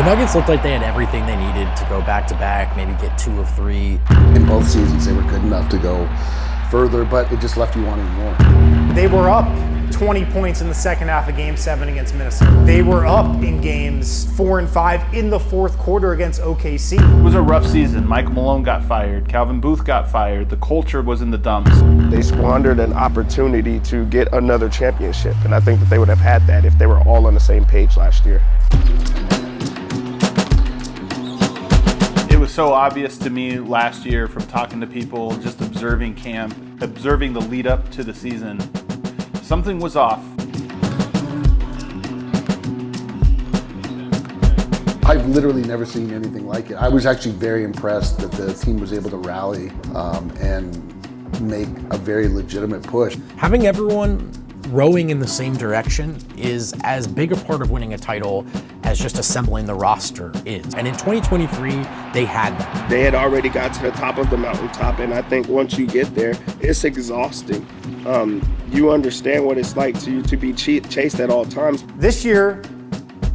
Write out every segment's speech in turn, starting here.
The Nuggets looked like they had everything they needed to go back-to-back, maybe get 2 of 3. In both seasons, they were good enough to go further, but it just left you wanting more. They were up 20 points in the second half of Game 7 against Minnesota. They were up in Games 4 and 5 in the fourth quarter against OKC. It was a rough season. Michael Malone got fired. Calvin Booth got fired. The culture was in the dumps. They squandered an opportunity to get another championship, and I think that they would have had that if they were all on the same page last year. It was so obvious to me last year from talking to people, just observing camp, observing the lead up to the season. Something was off. I've literally never seen anything like it. I was actually very impressed that the team was able to rally and make a very legitimate push. Having everyone rowing in the same direction is as big a part of winning a title as just assembling the roster is. And in 2023, they had that. They had already got to the top of the mountaintop, and I think once you get there, it's exhausting. You understand what it's like to be chased at all times. This year,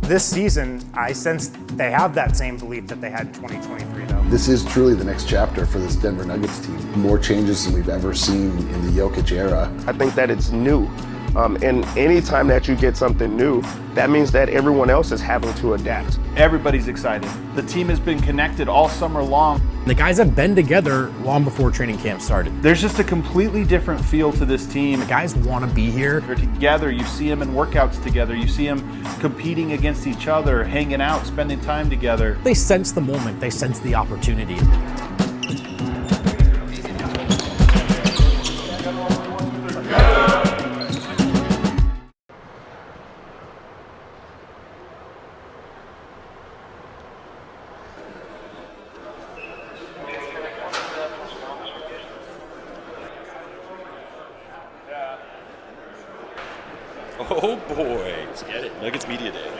this season, I sense they have that same belief that they had in 2023, though. This is truly the next chapter for this Denver Nuggets team. More changes than we've ever seen in the Jokic era. I think that it's new. And anytime that you get something new, that means that everyone else is having to adapt. Everybody's excited. The team has been connected all summer long. The guys have been together long before training camp started. There's just a completely different feel to this team. The guys want to be here. They're together. You see them in workouts together. You see them competing against each other, hanging out, spending time together. They sense the moment. They sense the opportunity. Oh boy, let's get it. Nuggets Media Day.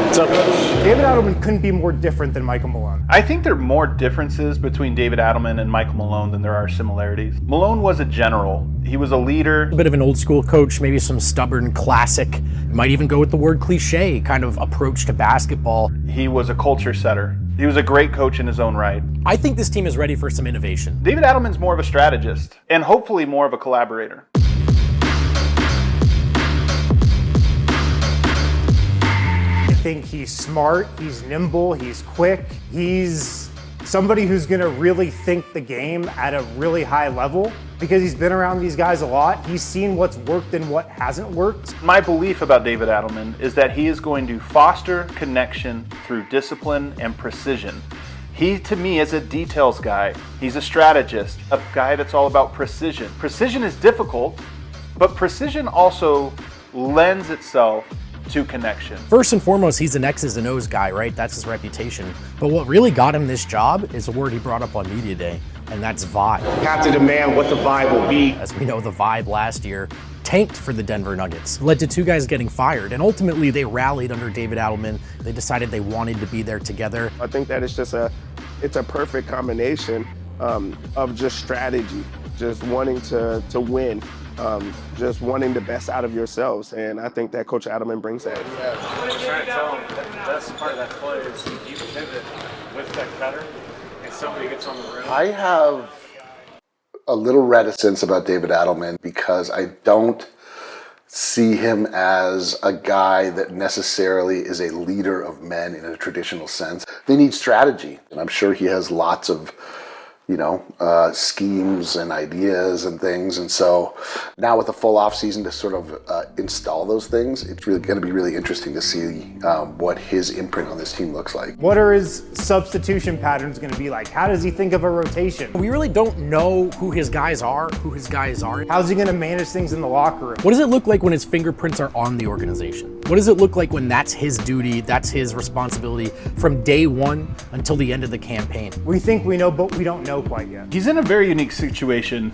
What's up, Coach? David Adelman couldn't be more different than Michael Malone. I think there are more differences between David Adelman and Michael Malone than there are similarities. Malone was a general. He was a leader. A bit of an old school coach, maybe some stubborn classic, might even go with the word cliche kind of approach to basketball. He was a culture setter. He was a great coach in his own right. I think this team is ready for some innovation. David Adelman's more of a strategist and hopefully more of a collaborator. I think he's smart, he's nimble, he's quick. He's somebody who's gonna really think the game at a really high level because he's been around these guys a lot. He's seen what's worked and what hasn't worked. My belief about David Adelman is that he is going to foster connection through discipline and precision. He, to me, is a details guy. He's a strategist, a guy that's all about precision. Precision is difficult, but precision also lends itself to connection. First and foremost, he's an X's and O's guy, right? That's his reputation. But what really got him this job is a word he brought up on Media Day, and that's vibe. You have to demand what the vibe will be. As we know, the vibe last year tanked for the Denver Nuggets. Led to 2 guys getting fired, and ultimately they rallied under David Adelman. They decided they wanted to be there together. I think that it's a perfect combination of just strategy, just wanting to win. Just wanting the best out of yourselves, and I think that Coach Adelman brings that. I was trying to tell him that the best part of that play is if you pivot with that cutter and somebody gets on the rim. I have a little reticence about David Adelman because I don't see him as a guy that necessarily is a leader of men in a traditional sense. They need strategy, and I'm sure he has lots of schemes and ideas and things. And so now with a full off season to sort of install those things, it's really going to be really interesting to see what his imprint on this team looks like. What are his substitution patterns gonna be like? How does he think of a rotation? We really don't know who his guys are, who his guys aren't. How's he gonna manage things in the locker room? What does it look like when his fingerprints are on the organization? What does it look like when that's his duty, that's his responsibility from day one until the end of the campaign? We think we know, but we don't know quite yet. He's in a very unique situation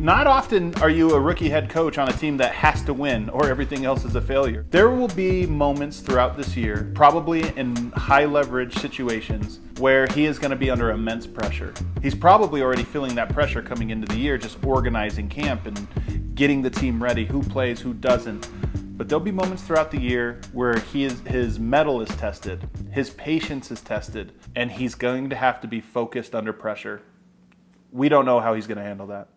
Not often are you a rookie head coach on a team that has to win or everything else is a failure. There will be moments throughout this year, probably in high leverage situations, where he is going to be under immense pressure. He's probably already feeling that pressure coming into the year, just organizing camp and getting the team ready, who plays, who doesn't. But there'll be moments throughout the year where his mettle is tested, his patience is tested, and he's going to have to be focused under pressure. We don't know how he's going to handle that.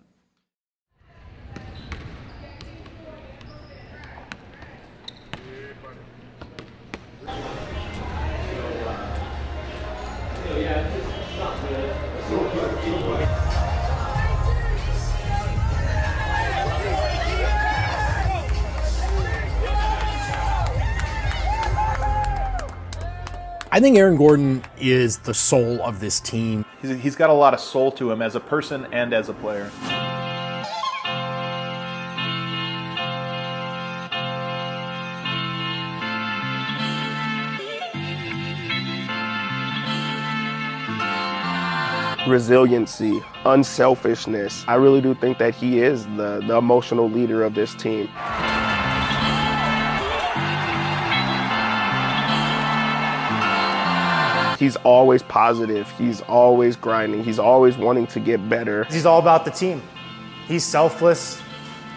I think Aaron Gordon is the soul of this team. He's got a lot of soul to him as a person and as a player. Resiliency, unselfishness. I really do think that he is the emotional leader of this team. He's always positive. He's always grinding. He's always wanting to get better. He's all about the team. He's selfless.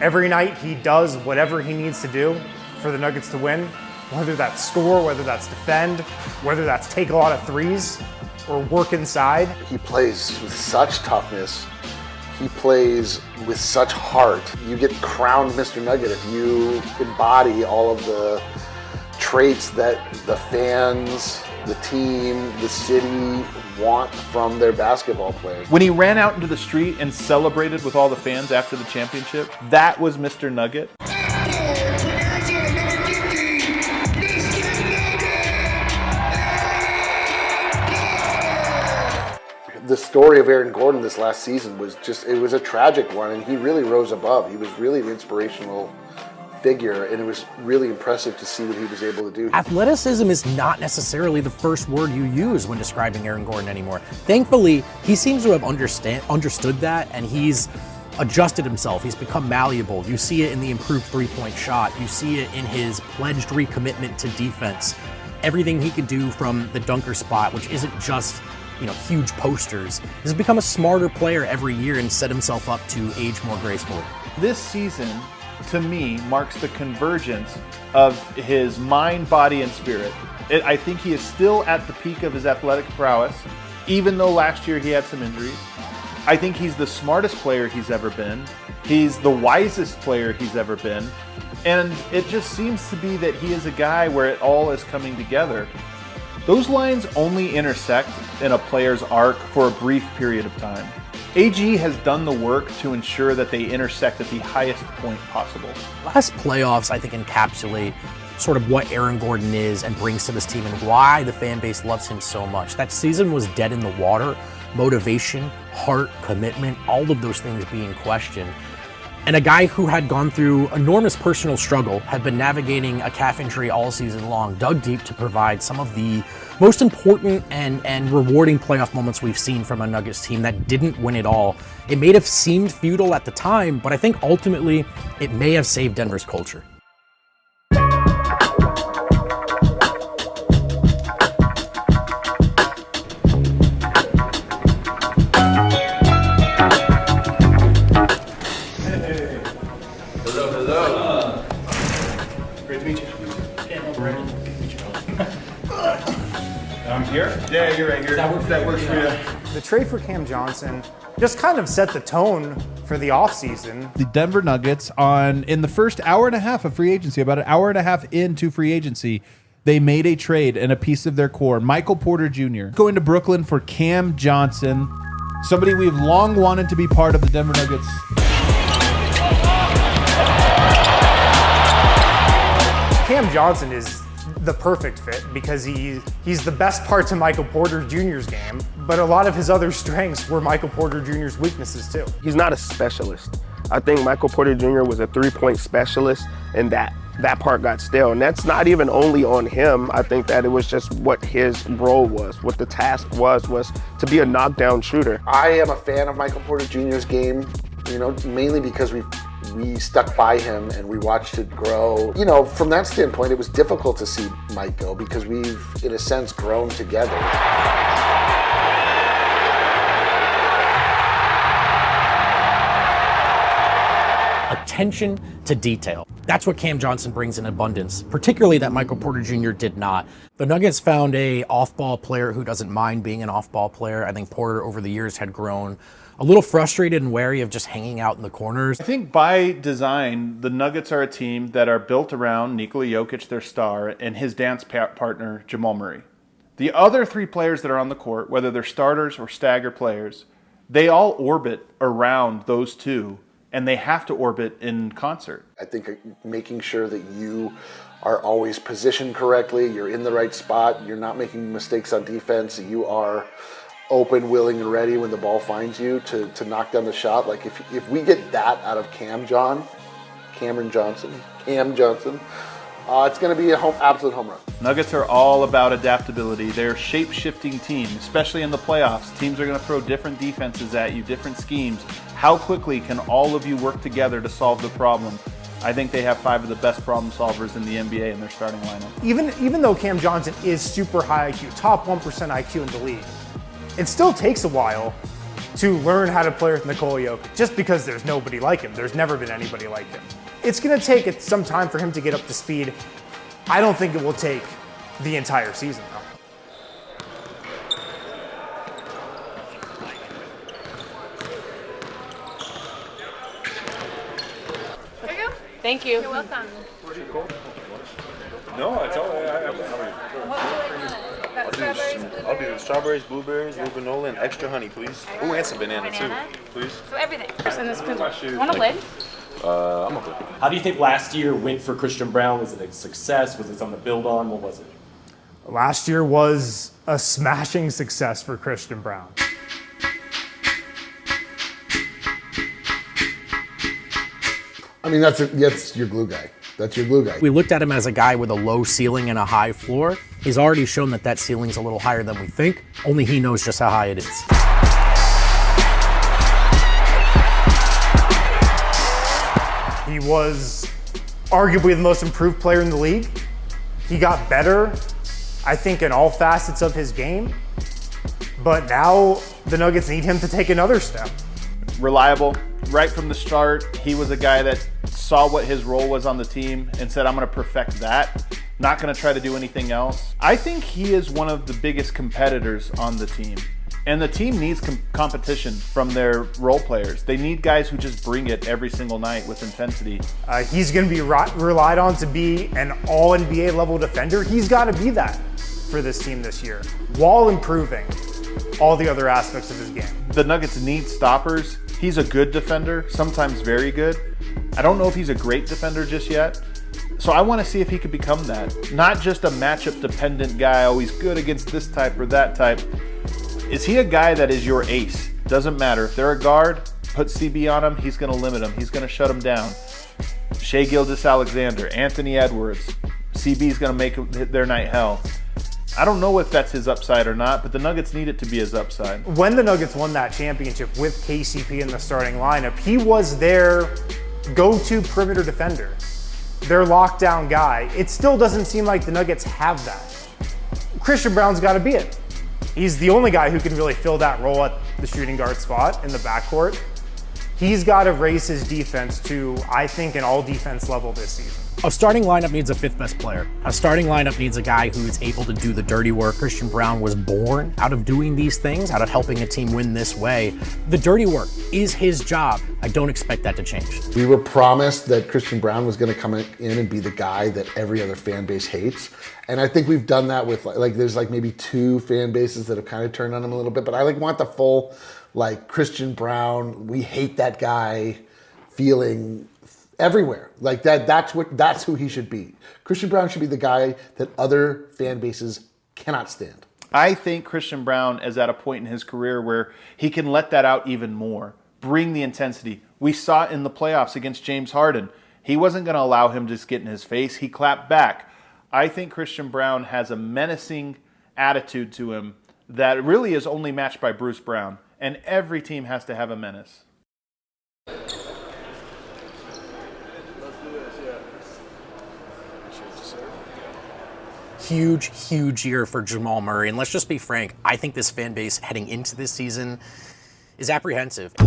Every night he does whatever he needs to do for the Nuggets to win, whether that's score, whether that's defend, whether that's take a lot of threes or work inside. He plays with such toughness. He plays with such heart. You get crowned Mr. Nugget if you embody all of the traits that the fans, the team, the city want from their basketball players. When he ran out into the street and celebrated with all the fans after the championship, that was Mr. Nugget. The story of Aaron Gordon this last season was it was a tragic one, and he really rose above. He was really an inspirational figure, and it was really impressive to see what he was able to do. Athleticism is not necessarily the first word you use when describing Aaron Gordon anymore. Thankfully, he seems to have understood that, and he's adjusted himself. He's become malleable. You see it in the improved three-point shot. You see it in his pledged recommitment to defense. Everything he can do from the dunker spot, which isn't just huge posters, has become a smarter player every year and set himself up to age more gracefully. This season, to me, marks the convergence of his mind, body, and spirit. I think he is still at the peak of his athletic prowess, even though last year he had some injuries. I think he's the smartest player he's ever been. He's the wisest player he's ever been. And it just seems to be that he is a guy where it all is coming together. Those lines only intersect in a player's arc for a brief period of time. AG has done the work to ensure that they intersect at the highest point possible. Last playoffs, I think, encapsulate sort of what Aaron Gordon is and brings to this team and why the fan base loves him so much. That season was dead in the water. Motivation, heart, commitment, all of those things being questioned. And a guy who had gone through enormous personal struggle, had been navigating a calf injury all season long, dug deep to provide some of the most important and rewarding playoff moments we've seen from a Nuggets team that didn't win it all. It may have seemed futile at the time, but I think ultimately it may have saved Denver's culture. Yeah, you're right here. That works for you. The trade for Cam Johnson just kind of set the tone for the offseason. The Denver Nuggets, in the first hour and a half of free agency, about an hour and a half into free agency, they made a trade and a piece of their core. Michael Porter Jr. going to Brooklyn for Cam Johnson, somebody we've long wanted to be part of the Denver Nuggets. Cam Johnson is the perfect fit because he's the best part to Michael Porter Jr.'s game, but a lot of his other strengths were Michael Porter Jr.'s weaknesses too. He's not a specialist. I think Michael Porter Jr. was a three-point specialist, and that part got stale. And that's not even only on him. I think that it was just what his role was, what the task was to be a knockdown shooter. I am a fan of Michael Porter Jr.'s game mainly because we stuck by him and we watched it grow. From that standpoint, it was difficult to see Mike go because we've, in a sense, grown together. Attention to detail. That's what Cam Johnson brings in abundance, particularly that Michael Porter Jr. did not. The Nuggets found a off-ball player who doesn't mind being an off-ball player. I think Porter over the years had grown a little frustrated and wary of just hanging out in the corners. I think by design, the Nuggets are a team that are built around Nikola Jokic, their star, and his dance partner, Jamal Murray. The other three players that are on the court, whether they're starters or stagger players, they all orbit around those two, and they have to orbit in concert. I think making sure that you are always positioned correctly, you're in the right spot, you're not making mistakes on defense, you are open, willing, and ready when the ball finds you to knock down the shot. Like if we get that out of Cam Johnson, it's going to be an absolute home run. Nuggets are all about adaptability. They're a shape-shifting team, especially in the playoffs. Teams are going to throw different defenses at you, different schemes. How quickly can all of you work together to solve the problem? I think they have 5 of the best problem solvers in the NBA in their starting lineup. Even though Cam Johnson is super high IQ, top 1% IQ in the league, it still takes a while to learn how to play with Nikola Jokic, just because there's nobody like him. There's never been anybody like him. It's going to take some time for him to get up to speed. I don't think it will take the entire season, though. There you go. Thank you. You're welcome. No, it's all right. I'll do strawberries, blueberries, blue granola, and extra honey, please. Ooh, and some banana too, please. So everything. And this want a lid? I'm okay. How do you think last year went for Christian Braun? Was it a success? Was it something to build on? What was it? Last year was a smashing success for Christian Braun. I mean, that's your glue guy. That's your glue guy. We looked at him as a guy with a low ceiling and a high floor. He's already shown that ceiling's a little higher than we think. Only he knows just how high it is. He was arguably the most improved player in the league. He got better, I think, in all facets of his game. But now the Nuggets need him to take another step. Reliable. Right from the start, he was a guy that saw what his role was on the team and said, I'm going to perfect that. Not going to try to do anything else. I think he is one of the biggest competitors on the team. And the team needs competition from their role players. They need guys who just bring it every single night with intensity. He's going to be relied on to be an all-NBA level defender. He's got to be that for this team this year, while improving all the other aspects of his game. The Nuggets need stoppers. He's a good defender, sometimes very good. I don't know if he's a great defender just yet. So I want to see if he could become that. Not just a matchup-dependent guy, always good against this type or that type. Is he a guy that is your ace? Doesn't matter. If they're a guard, put CB on him, he's going to limit him. He's going to shut him down. Shai Gilgeous-Alexander, Anthony Edwards, CB's going to make their night hell. I don't know if that's his upside or not, but the Nuggets need it to be his upside. When the Nuggets won that championship with KCP in the starting lineup, he was their go-to perimeter defender, their lockdown guy. It still doesn't seem like the Nuggets have that. Christian Braun's got to be it. He's the only guy who can really fill that role at the shooting guard spot in the backcourt. He's got to raise his defense to, I think, an all-defense level this season. A starting lineup needs a fifth best player. A starting lineup needs a guy who's able to do the dirty work. Christian Braun was born out of doing these things, out of helping a team win this way. The dirty work is his job. I don't expect that to change. We were promised that Christian Braun was going to come in and be the guy that every other fan base hates. And I think we've done that with, there's maybe 2 fan bases that have kind of turned on him a little bit. But I want the full, Christian Braun, we hate that guy feeling everywhere. That's who he should be. Christian Braun should be the guy that other fan bases cannot stand. I think Christian Braun is at a point in his career where he can let that out even more. Bring the intensity. We saw it in the playoffs against James Harden. He wasn't going to allow him to just get in his face. He clapped back. I think Christian Braun has a menacing attitude to him that really is only matched by Bruce Brown. And every team has to have a menace. Huge year for Jamal Murray. And let's just be frank, I think this fan base heading into this season is apprehensive. In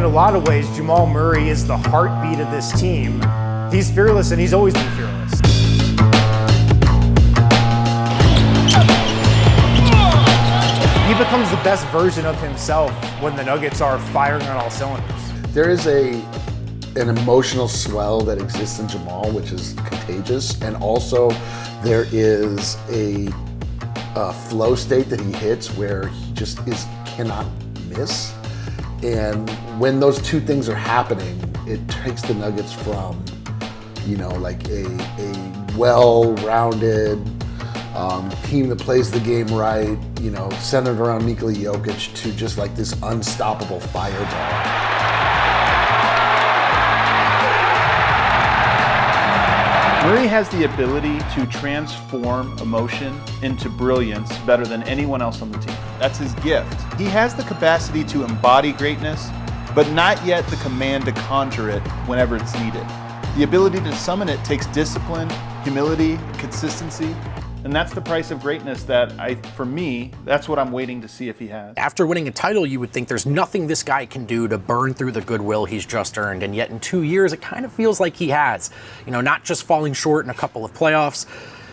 a lot of ways, Jamal Murray is the heartbeat of this team. He's fearless, and he's always been fearless. He becomes the best version of himself when the Nuggets are firing on all cylinders. There is an emotional swell that exists in Jamal, which is contagious, and also there is a flow state that he hits where he just cannot miss. And when those two things are happening, it takes the Nuggets from, like a well-rounded team that plays the game right, centered around Nikola Jokic, to just like this unstoppable fireball. Murray has the ability to transform emotion into brilliance better than anyone else on the team. That's his gift. He has the capacity to embody greatness, but not yet the command to conjure it whenever it's needed. The ability to summon it takes discipline, humility, consistency, and that's the price of greatness that for me, that's what I'm waiting to see if he has. After winning a title, you would think there's nothing this guy can do to burn through the goodwill he's just earned, and yet in 2 years, it kind of feels like he has. Not just falling short in a couple of playoffs.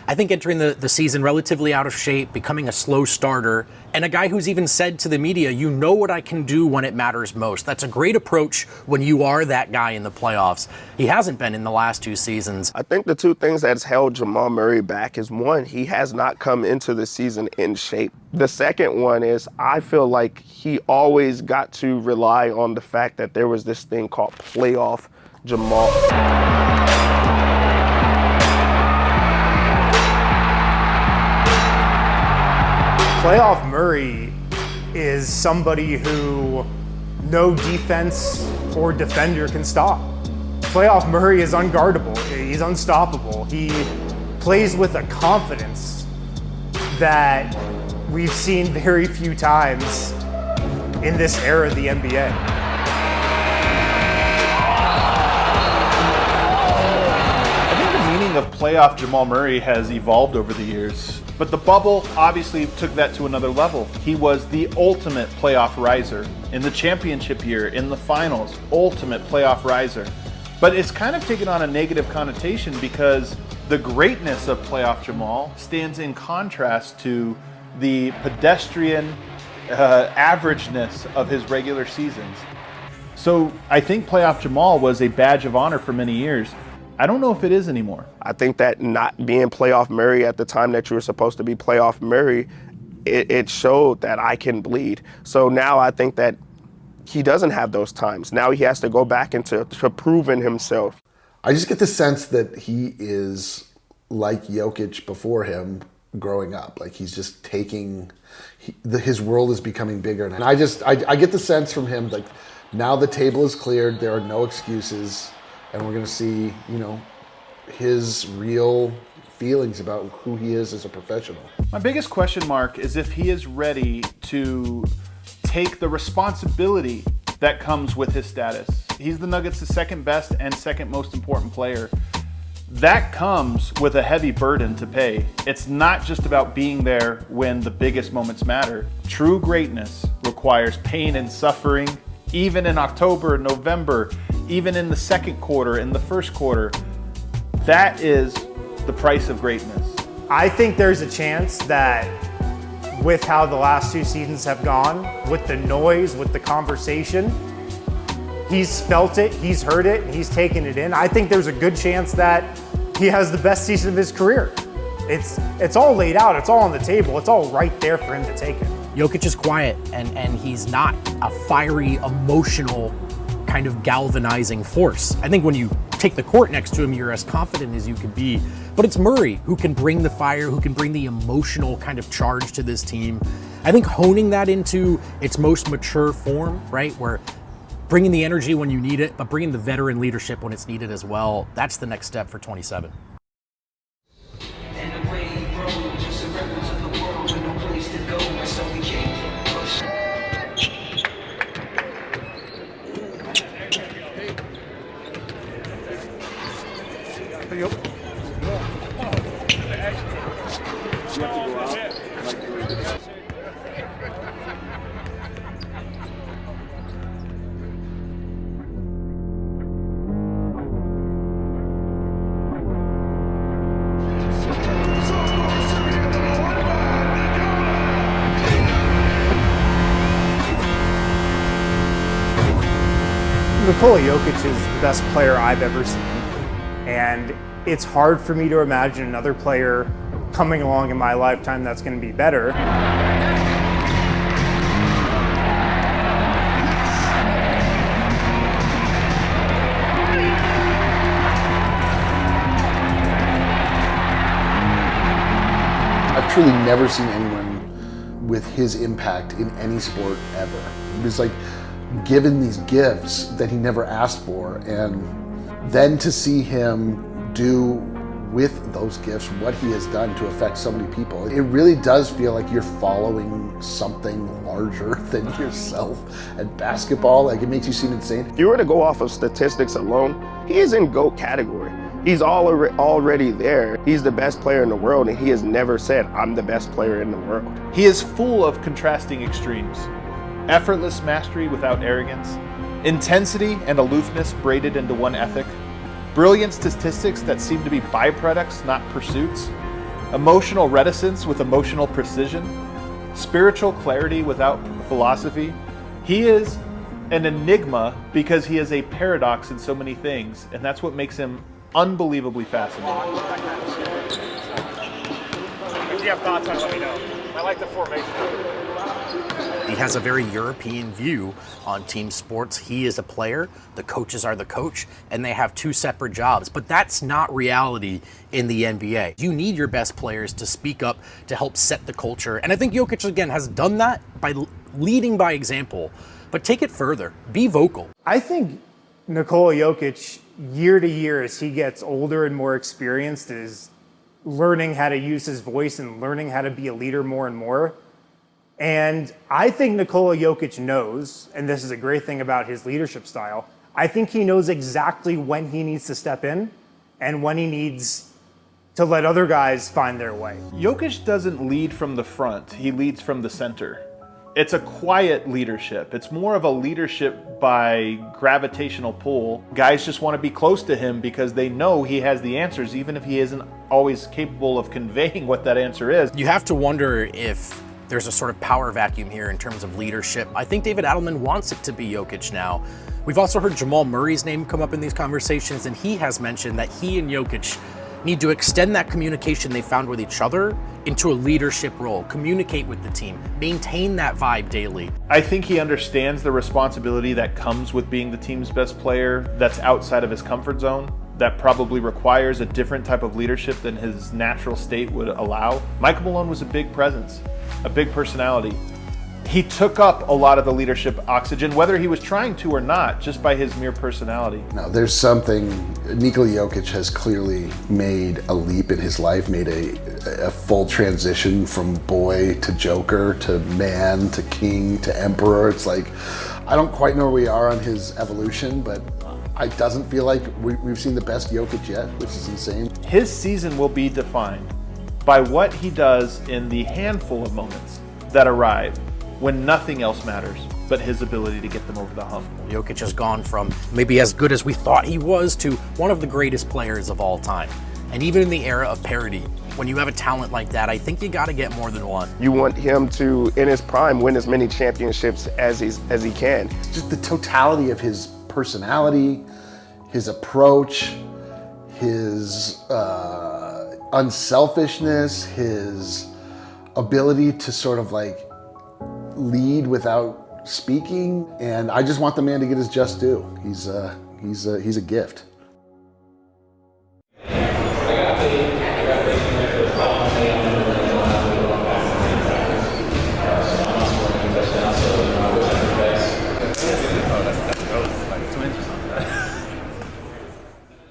I think entering the season relatively out of shape, becoming a slow starter, and a guy who's even said to the media, you know what I can do when it matters most. That's a great approach when you are that guy in the playoffs. He hasn't been in the last 2 seasons. I think the two things that's held Jamal Murray back is, one, he has not come into the season in shape. The second one is, I feel like he always got to rely on the fact that there was this thing called playoff Jamal. Playoff Murray is somebody who no defense or defender can stop. Playoff Murray is unguardable. He's unstoppable. He plays with a confidence that we've seen very few times in this era of the NBA. I think the meaning of playoff Jamal Murray has evolved over the years. But the bubble obviously took that to another level. He was the ultimate playoff riser. In the championship year, in the finals, ultimate playoff riser. But it's kind of taken on a negative connotation because the greatness of playoff Jamal stands in contrast to the pedestrian averageness of his regular seasons. So I think playoff Jamal was a badge of honor for many years. I don't know if it is anymore. I think that not being playoff Murray at the time that you were supposed to be playoff Murray, it showed that I can bleed. So now I think that he doesn't have those times. Now he has to go back into proving himself. I just get the sense that he is like Jokic before him growing up. Like he's just taking, his world is becoming bigger. And I get the sense from him, like now the table is cleared, there are no excuses. And we're going to see, his real feelings about who he is as a professional. My biggest question mark is if he is ready to take the responsibility that comes with his status. He's the Nuggets' second best and second most important player. That comes with a heavy burden to pay. It's not just about being there when the biggest moments matter. True greatness requires pain and suffering, even in October, November, even in the second quarter, in the first quarter. That is the price of greatness. I think there's a chance that with how the last 2 seasons have gone, with the noise, with the conversation, he's felt it, he's heard it, and he's taken it in. I think there's a good chance that he has the best season of his career. It's all laid out, it's all on the table, it's all right there for him to take it. Jokic is quiet, and he's not a fiery, emotional, kind of galvanizing force. I think when you take the court next to him, you're as confident as you can be. But it's Murray who can bring the fire, who can bring the emotional kind of charge to this team. I think honing that into its most mature form, right, where bringing the energy when you need it, but bringing the veteran leadership when it's needed as well, that's the next step for 27. Nikola Jokic is the best player I've ever seen. And it's hard for me to imagine another player coming along in my lifetime that's going to be better. I've truly never seen anyone with his impact in any sport ever. He was like given these gifts that he never asked for, and then to see him do with those gifts what he has done to affect so many people, it really does feel like you're following something larger than yourself. And basketball, like, it makes you seem insane. If you were to go off of statistics alone, he is in GOAT category. He's already there. He's the best player in the world, and he has never said, I'm the best player in the world. He is full of contrasting extremes. Effortless mastery without arrogance, intensity and aloofness braided into one ethic, brilliant statistics that seem to be byproducts, not pursuits, emotional reticence with emotional precision, spiritual clarity without philosophy. He is an enigma because he is a paradox in so many things, and that's what makes him unbelievably fascinating. If you have thoughts on it, let me know. I like the formation of it. He has a very European view on team sports. He is a player, the coaches are the coach, and they have two separate jobs. But that's not reality in the NBA. You need your best players to speak up, to help set the culture. And I think Jokic, again, has done that by leading by example. But take it further. Be vocal. I think Nikola Jokic, year to year, as he gets older and more experienced, is learning how to use his voice and learning how to be a leader more and more. And I think Nikola Jokic knows, and this is a great thing about his leadership style, I think he knows exactly when he needs to step in and when he needs to let other guys find their way. Jokic doesn't lead from the front, he leads from the center. It's a quiet leadership. It's more of a leadership by gravitational pull. Guys just want to be close to him because they know he has the answers, even if he isn't always capable of conveying what that answer is. You have to wonder if there's a sort of power vacuum here in terms of leadership. I think David Adelman wants it to be Jokic now. We've also heard Jamal Murray's name come up in these conversations, and he has mentioned that he and Jokic need to extend that communication they found with each other into a leadership role, communicate with the team, maintain that vibe daily. I think he understands the responsibility that comes with being the team's best player that's outside of his comfort zone, that probably requires a different type of leadership than his natural state would allow. Michael Malone was a big presence, a big personality. He took up a lot of the leadership oxygen, whether he was trying to or not, just by his mere personality. Now, there's something, Nikola Jokic has clearly made a leap in his life, made a full transition from boy to joker to man to king to emperor. It's like, I don't quite know where we are on his evolution, but it doesn't feel like we've seen the best Jokic yet, which is insane. His season will be defined by what he does in the handful of moments that arrive when nothing else matters but his ability to get them over the hump. Jokic has gone from maybe as good as we thought he was to one of the greatest players of all time. And even in the era of parity, when you have a talent like that, I think you got to get more than one. You want him to, in his prime, win as many championships as he can. Just the totality of his personality, his approach, his unselfishness, his ability to sort of like lead without speaking, and I just want the man to get his just due. He's a gift.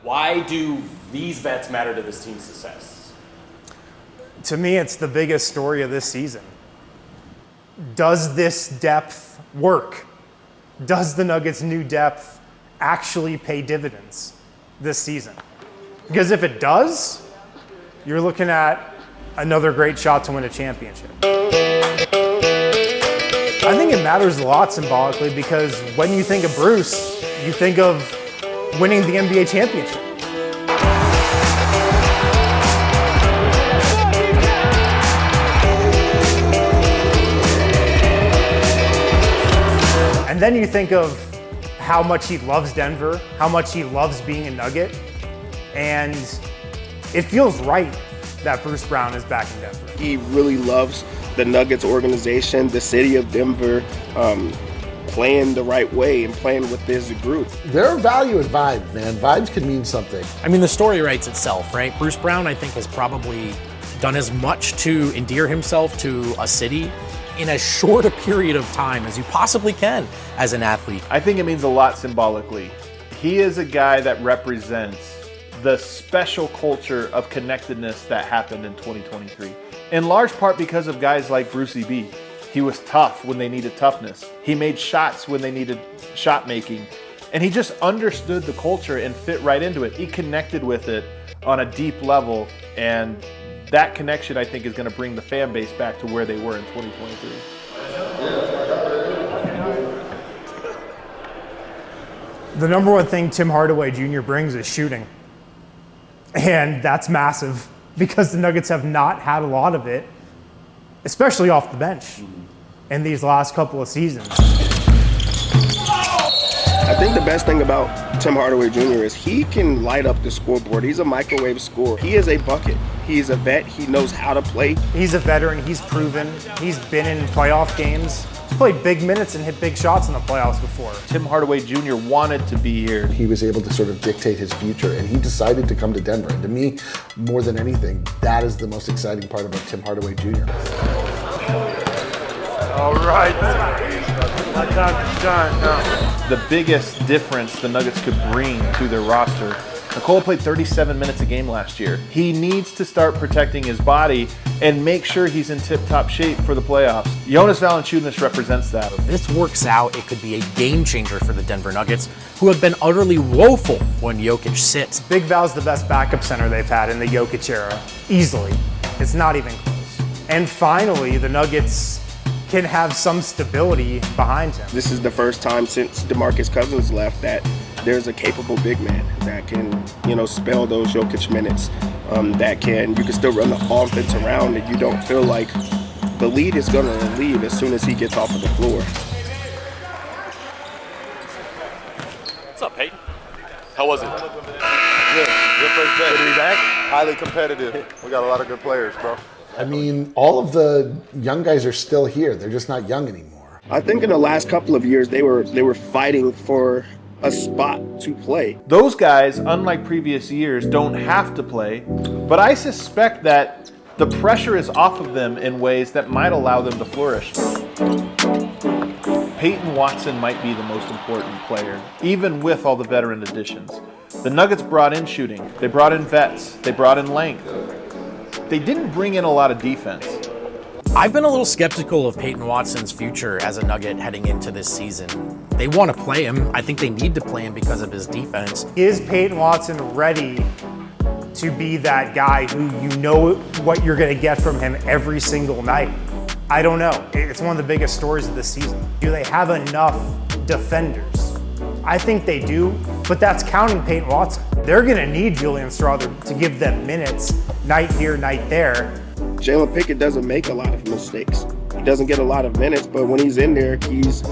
Why do these vets matter to this team's success? To me, it's the biggest story of this season. Does this depth work? Does the Nuggets' new depth actually pay dividends this season? Because if it does, you're looking at another great shot to win a championship. I think it matters a lot symbolically because when you think of Bruce, you think of winning the NBA championship. And then you think of how much he loves Denver, how much he loves being a Nugget, and it feels right that Bruce Brown is back in Denver. He really loves the Nuggets organization, the city of Denver, playing the right way and playing with this group. There are value in vibes, man. Vibes can mean something. I mean, the story writes itself, right? Bruce Brown, I think, has probably done as much to endear himself to a city in as short a period of time as you possibly can as an athlete. I think it means a lot symbolically. He is a guy that represents the special culture of connectedness that happened in 2023. In large part because of guys like Brucey B. He was tough when they needed toughness. He made shots when they needed shot making. And he just understood the culture and fit right into it. He connected with it on a deep level. And that connection, I think, is going to bring the fan base back to where they were in 2023. The number one thing Tim Hardaway Jr. brings is shooting. And that's massive because the Nuggets have not had a lot of it, especially off the bench in these last couple of seasons. I think the best thing about Tim Hardaway Jr. is he can light up the scoreboard. He's a microwave scorer. He is a bucket. He's a vet. He knows how to play. He's a veteran. He's proven. He's been in playoff games. He's played big minutes and hit big shots in the playoffs before. Tim Hardaway Jr. wanted to be here. He was able to sort of dictate his future, and he decided to come to Denver. And to me, more than anything, that is the most exciting part about Tim Hardaway Jr. All right. My time is done now. The biggest difference the Nuggets could bring to their roster. Nikola played 37 minutes a game last year. He needs to start protecting his body and make sure he's in tip-top shape for the playoffs. Jonas Valanciunas represents that. If this works out, it could be a game changer for the Denver Nuggets, who have been utterly woeful when Jokic sits. Big Val's the best backup center they've had in the Jokic era, easily. It's not even close. And finally, the Nuggets can have some stability behind him. This is the first time since DeMarcus Cousins left that there's a capable big man that can, spell those Jokic minutes. You can still run the offense around and you don't feel like the lead is going to leave as soon as he gets off of the floor. What's up, Peyton? How was it? Good first day. Good to be back. Highly competitive. We got a lot of good players, bro. I mean, all of the young guys are still here. They're just not young anymore. I think in the last couple of years, they were fighting for a spot to play. Those guys, unlike previous years, don't have to play, but I suspect that the pressure is off of them in ways that might allow them to flourish. Peyton Watson might be the most important player, even with all the veteran additions. The Nuggets brought in shooting, they brought in vets, they brought in length. They didn't bring in a lot of defense. I've been a little skeptical of Peyton Watson's future as a Nugget heading into this season. They want to play him. I think they need to play him because of his defense. Is Peyton Watson ready to be that guy who you know what you're going to get from him every single night? I don't know. It's one of the biggest stories of this season. Do they have enough defenders? I think they do, but that's counting Peyton Watson. They're going to need Julian Strawther to give them minutes night here, night there. Jalen Pickett doesn't make a lot of mistakes. He doesn't get a lot of minutes, but when he's in there, he's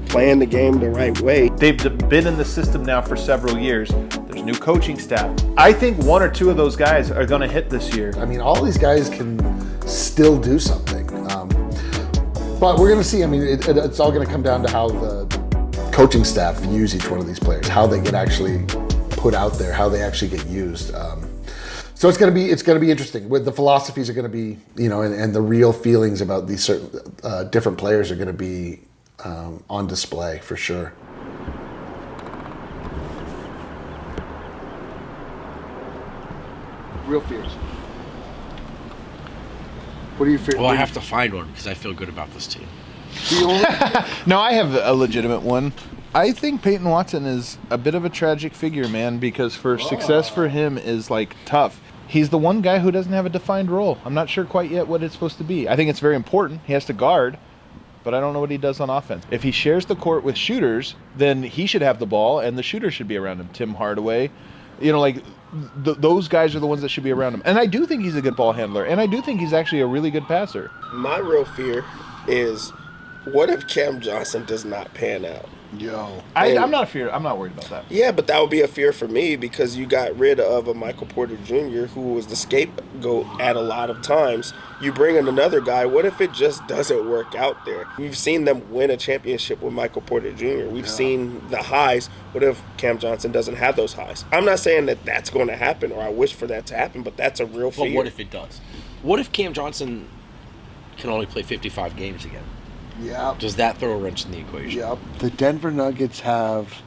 playing the game the right way. They've been in the system now for several years. There's new coaching staff. I think one or two of those guys are going to hit this year. I mean, all these guys can still do something. But we're going to see. I mean, it's all going to come down to how the coaching staff views each one of these players, how they get actually put out there, how they actually get used. So it's going to be interesting. With the philosophies are going to be, and the real feelings about these certain different players are going to be on display for sure. Real fears. What do you fear? Well, I have to find one because I feel good about this team. No, I have a legitimate one. I think Peyton Watson is a bit of a tragic figure, man, because success for him is tough. He's the one guy who doesn't have a defined role. I'm not sure quite yet what it's supposed to be. I think it's very important. He has to guard, but I don't know what he does on offense. If he shares the court with shooters, then he should have the ball, and the shooter should be around him. Tim Hardaway, those guys are the ones that should be around him. And I do think he's a good ball handler, and I do think he's actually a really good passer. My real fear is What if Cam Johnson does not pan out? Yo. I'm not worried about that. Yeah, but that would be a fear for me because you got rid of a Michael Porter Jr. who was the scapegoat at a lot of times. You bring in another guy. What if it just doesn't work out there? We've seen them win a championship with Michael Porter Jr. We've seen the highs. What if Cam Johnson doesn't have those highs? I'm not saying that that's going to happen or I wish for that to happen, but that's a real fear. But what if it does? What if Cam Johnson can only play 55 games again? Yeah. Does that throw a wrench in the equation? Yep. The Denver Nuggets have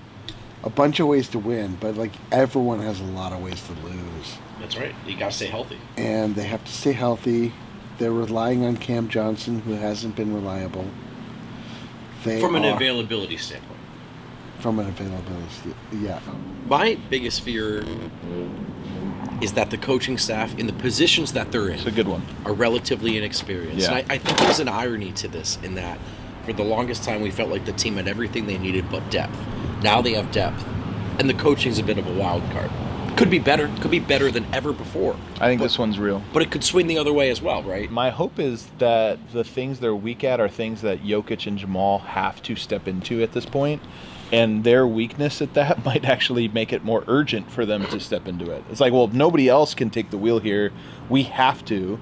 a bunch of ways to win, but like everyone has a lot of ways to lose. That's right. You got to stay healthy. And they have to stay healthy. They're relying on Cam Johnson, who hasn't been reliable. From an availability standpoint. From an availability, yeah. My biggest fear is that the coaching staff in the positions that they're in It's a good one. are relatively inexperienced. Yeah. And I think there's an irony to this in that for the longest time we felt like the team had everything they needed but depth. Now they have depth. And the coaching's a bit of a wild card. Could be better than ever before. I think this one's real. But it could swing the other way as well, right? My hope is that the things they're weak at are things that Jokic and Jamal have to step into at this point. And their weakness at that might actually make it more urgent for them to step into it. It's like, well, if nobody else can take the wheel here, we have to.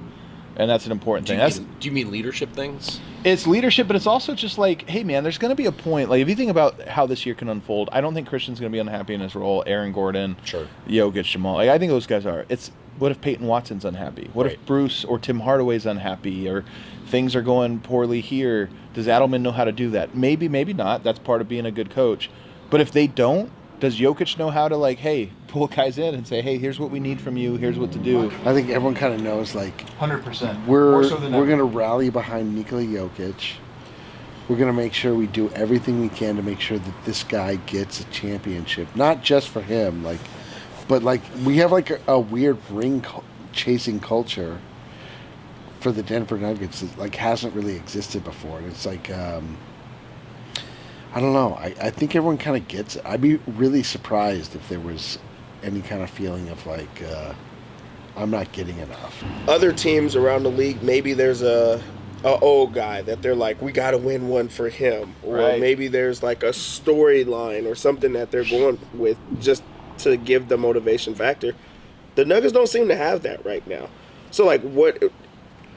And that's an important thing. Do you mean leadership things? It's leadership, but it's also just like, hey, man, there's going to be a point. Like, if you think about how this year can unfold, I don't think Christian's going to be unhappy in his role. Aaron Gordon, sure. Jokic, Jamal. Like, I think those guys are. It's what if Peyton Watson's unhappy? What if Bruce or Tim Hardaway's unhappy? Or things are going poorly here? Does Adelman know how to do that? Maybe, maybe not. That's part of being a good coach. But if they don't, does Jokic know how to, like, hey, pull guys in and say, hey, here's what we need from you, here's what to do? I think everyone kind of knows, like, 100%. We're going to rally behind Nikola Jokic. We're going to make sure we do everything we can to make sure that this guy gets a championship. Not just for him, like, but, like, we have, like, a weird ring-chasing culture for the Denver Nuggets that, like, hasn't really existed before. And it's like, I don't know. I think everyone kind of gets it. I'd be really surprised if there was any kind of feeling of like, I'm not getting enough. Other teams around the league, maybe there's a old guy that they're like, we got to win one for him. Or maybe there's like a storyline or something that they're going with just to give the motivation factor. The Nuggets don't seem to have that right now. So, like, what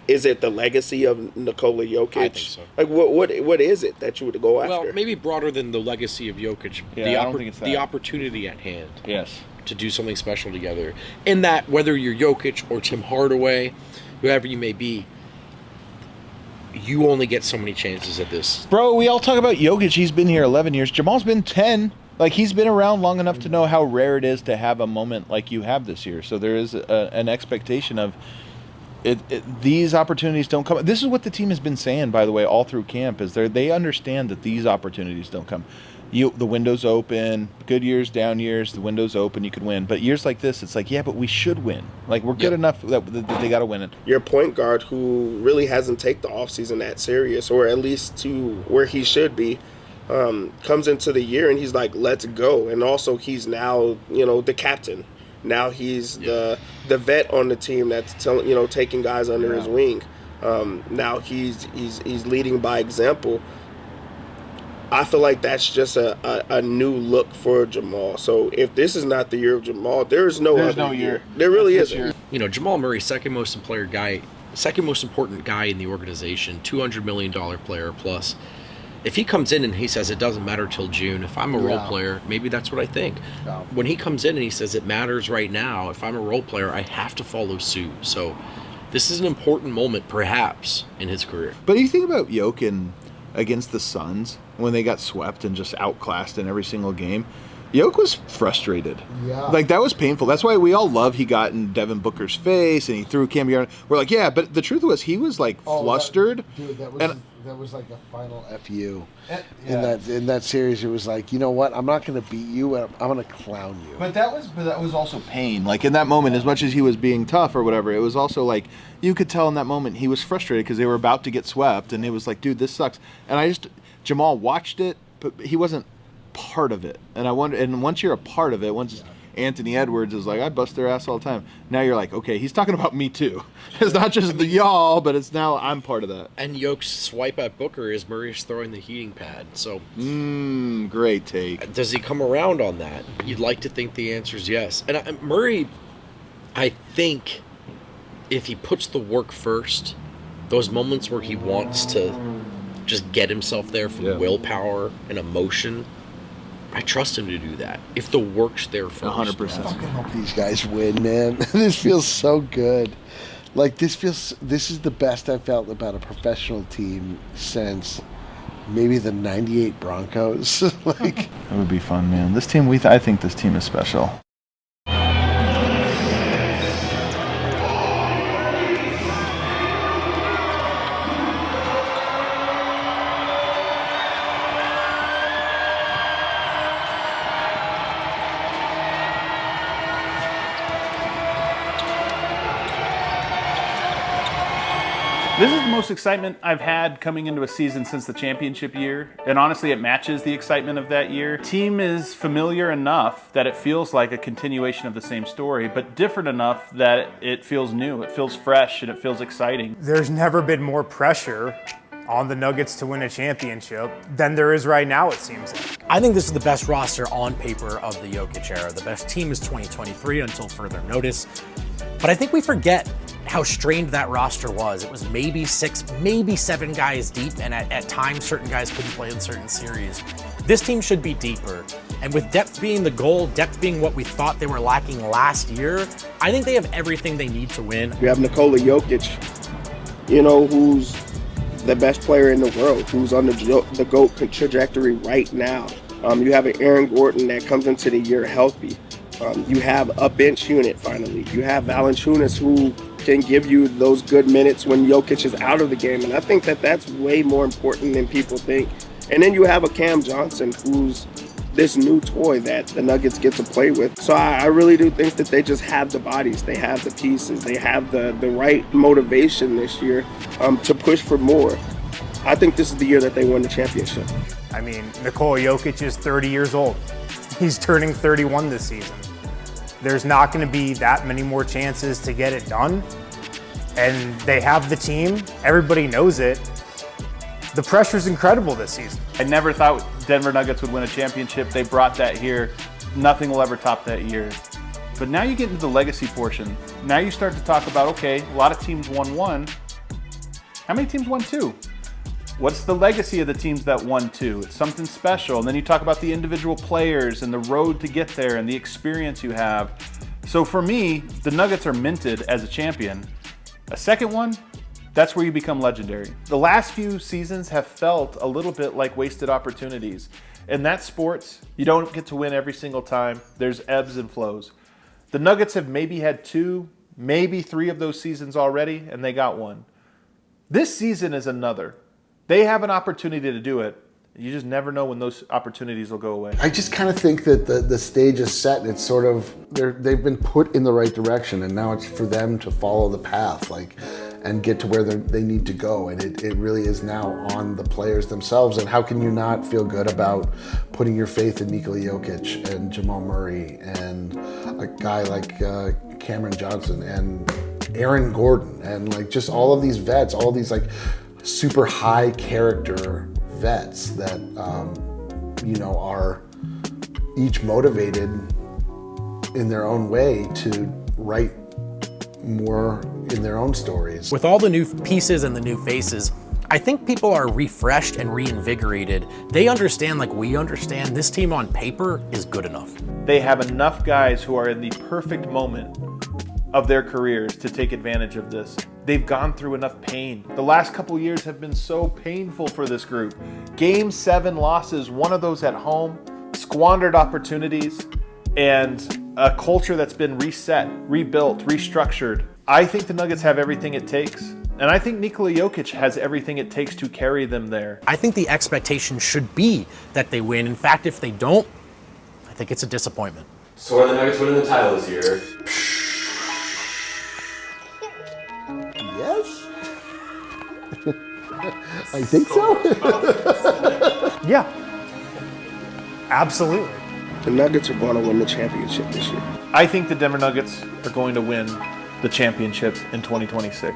is it? The legacy of Nikola Jokic? I think so. Like, what is it that you would go after? Well, maybe broader than the legacy of Jokic. Yeah, I don't think it's that. The opportunity at hand. Yes. To do something special together. In that, whether you're Jokic or Tim Hardaway, whoever you may be, you only get so many chances at this. Bro, we all talk about Jokic. He's been here 11 years. Jamal's been 10. Like, he's been around long enough to know how rare it is to have a moment like you have this year. So there is an expectation of these opportunities don't come. This is what the team has been saying, by the way, all through camp, is they understand that these opportunities don't come. The window's open, good years, down years, the window's open, you could win. But years like this, it's like, yeah, but we should win. Like, we're good enough that they got to win it. Your point guard, who really hasn't taken the offseason that serious, or at least to where he should be, comes into the year and he's like, let's go. And also he's now, the captain. Now he's the vet on the team that's taking guys under his wing. Now he's leading by example. I feel like that's just a new look for Jamal. So if this is not the year of Jamal, there's no year. There really isn't. Jamal Murray, second most important guy in the organization, $200 million player plus. If he comes in and he says it doesn't matter till June, if I'm a role player, maybe that's what I think. Yeah. When he comes in and he says it matters right now, if I'm a role player, I have to follow suit. So this is an important moment, perhaps, in his career. But you think about Jokic against the Suns when they got swept and just outclassed in every single game. Jokic was frustrated. Yeah. Like, that was painful. That's why we all love he got in Devin Booker's face and he threw Cam Johnson. We're like, yeah, but the truth was he was, like, flustered. That was like a final FU. In that series, it was like, you know what? I'm not going to beat you. I'm going to clown you. But that was also pain. Like, in that moment, as much as he was being tough or whatever, it was also like, you could tell in that moment he was frustrated because they were about to get swept, and it was like, dude, this sucks. And Jamal watched it, but he wasn't part of it. And I wonder, and once you're a part of it, Anthony Edwards is like, I bust their ass all the time. Now you're like, okay, he's talking about me too. It's not just the y'all, but it's now I'm part of that. And Yoke's swipe at Booker is Murray's throwing the heating pad. So, great take. Does he come around on that? You'd like to think the answer is yes. And Murray, I think, if he puts the work first, those moments where he wants to just get himself there from willpower and emotion, I trust him to do that. If the work's there first. 100%. I fucking hope these guys win, man. This feels so good. Like, this is the best I've felt about a professional team since maybe the 98 Broncos. Like, that would be fun, man. This team, I think this team is special. This is the most excitement I've had coming into a season since the championship year, and honestly it matches the excitement of that year. Team is familiar enough that it feels like a continuation of the same story, but different enough that it feels new, it feels fresh, and it feels exciting. There's never been more pressure on the Nuggets to win a championship than there is right now, it seems like. I think this is the best roster on paper of the Jokic era. The best team is 2023 until further notice. But I think we forget how strained that roster was. It was maybe 6, maybe 7 guys deep, and at times certain guys couldn't play in certain series. This team should be deeper. And with depth being the goal, depth being what we thought they were lacking last year, I think they have everything they need to win. You have Nikola Jokic, who's the best player in the world, who's on the GOAT trajectory right now. You have an Aaron Gordon that comes into the year healthy. You have a bench unit finally. You have Valanciunas, who can give you those good minutes when Jokic is out of the game. And I think that that's way more important than people think. And then you have a Cam Johnson, who's this new toy that the Nuggets get to play with. So I really do think that they just have the bodies, they have the pieces, they have the right motivation this year to push for more. I think this is the year that they win the championship. I mean, Nikola Jokic is 30 years old. He's turning 31 this season. There's not going to be that many more chances to get it done. And they have the team. Everybody knows it. The pressure's incredible this season. I never thought Denver Nuggets would win a championship. They brought that here. Nothing will ever top that year. But now you get into the legacy portion. Now you start to talk about, okay, a lot of teams won 1. How many teams won 2? What's the legacy of the teams that won 2? It's something special. And then you talk about the individual players and the road to get there and the experience you have. So for me, the Nuggets are minted as a champion. A second one, that's where you become legendary. The last few seasons have felt a little bit like wasted opportunities. And that's sports. You don't get to win every single time. There's ebbs and flows. The Nuggets have maybe had 2, maybe 3 of those seasons already, and they got 1. This season is another. They have an opportunity to do it. You just never know when those opportunities will go away. I just kind of think that the stage is set, and it's sort of, they've been put in the right direction, and now it's for them to follow the path, and get to where they need to go. And it really is now on the players themselves. And how can you not feel good about putting your faith in Nikola Jokic and Jamal Murray and a guy like Cameron Johnson and Aaron Gordon and just all of these vets, all these super high character vets that are each motivated in their own way to write more in their own stories. With all the new pieces and the new faces, I think people are refreshed and reinvigorated. They understand, like we understand, this team on paper is good enough. They have enough guys who are in the perfect moment of their careers to take advantage of this. They've gone through enough pain. The last couple years have been so painful for this group. Game 7 losses, one of those at home, squandered opportunities, and a culture that's been reset, rebuilt, restructured. I think the Nuggets have everything it takes. And I think Nikola Jokic has everything it takes to carry them there. I think the expectation should be that they win. In fact, if they don't, I think it's a disappointment. So are the Nuggets winning the title this year? Yes? I think so. Yeah, absolutely. The Nuggets are going to win the championship this year. I think the Denver Nuggets are going to win the championship in 2026.